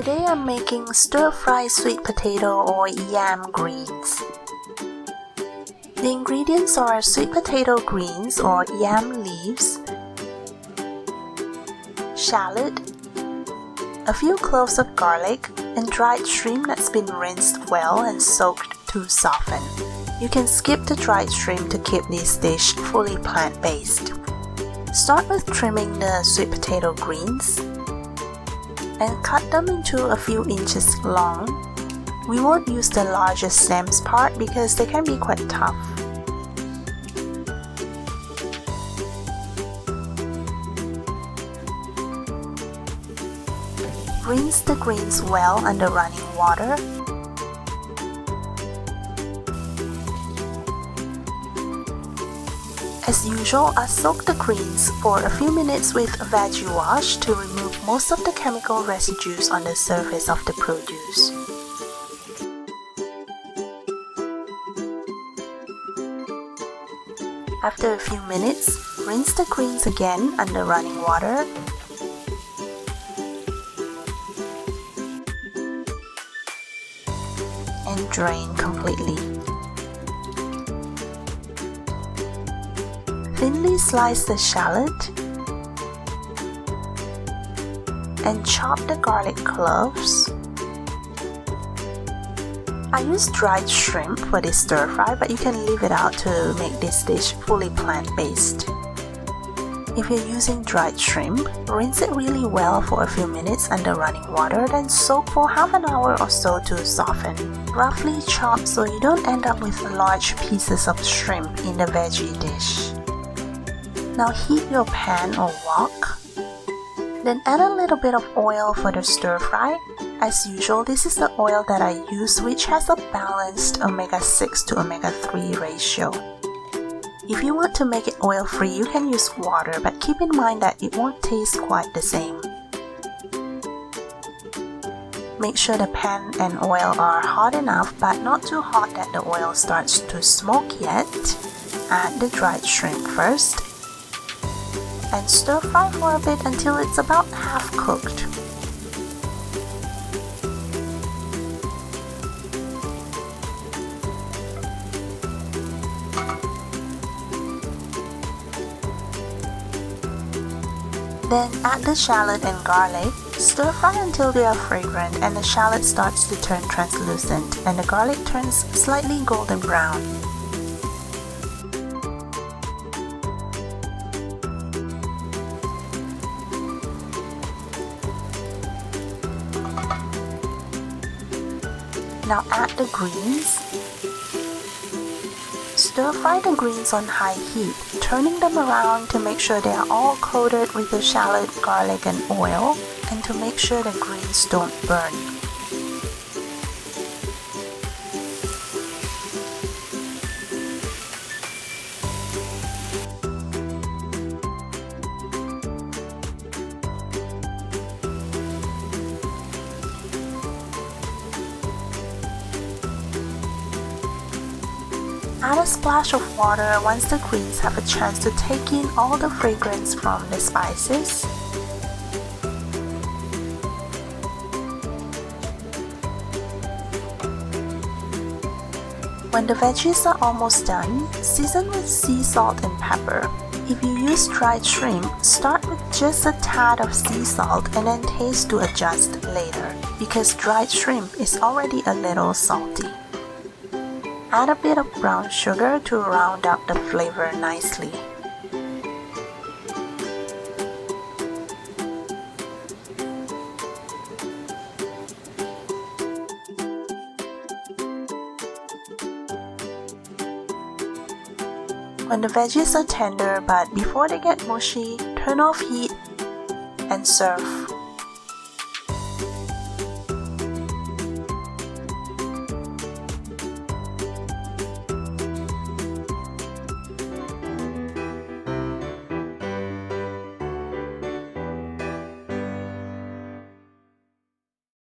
Today I'm making stir-fry sweet potato or yam greens. The ingredients are sweet potato greens or yam leaves, shallot, a few cloves of garlic, and dried shrimp that's been rinsed well and soaked to soften. You can skip the dried shrimp to keep this dish fully plant-based. Start with trimming the sweet potato greens and cut them into a few inches long. We won't use the largest stems part because they can be quite tough. Rinse the greens well under running water. As usual, I soak the greens for a few minutes with a veggie wash to remove most of the chemical residues on the surface of the produce. After a few minutes, rinse the greens again under running water. And drain completely. Thinly slice the shallot and chop the garlic cloves. I use dried shrimp for this stir fry, but you can leave it out to make this dish fully plant-based. If you're using dried shrimp, rinse it really well for a few minutes under running water, then soak for half an hour or so to soften. Roughly chop so you don't end up with large pieces of shrimp in the veggie dish. Now heat your pan or wok. Then add a little bit of oil for the stir fry. As usual, this is the oil that I use, which has a balanced omega-6 to omega-3 ratio. If you want to make it oil-free, you can use water, but keep in mind that it won't taste quite the same. Make sure the pan and oil are hot enough, but not too hot that the oil starts to smoke yet. Add the dried shrimp first and stir fry for a bit until it's about half cooked. Then add the shallot and garlic. Stir fry until they are fragrant and the shallot starts to turn translucent and the garlic turns slightly golden brown. Now add the greens. Stir fry the greens on high heat, turning them around to make sure they are all coated with the shallot, garlic, and oil, and to make sure the greens don't burn. Add a splash of water once the greens have a chance to take in all the fragrance from the spices. When the veggies are almost done, season with sea salt and pepper. If you use dried shrimp, start with just a tad of sea salt and then taste to adjust later, because dried shrimp is already a little salty. Add a bit of brown sugar to round out the flavor nicely. When the veggies are tender but before they get mushy, turn off heat and serve.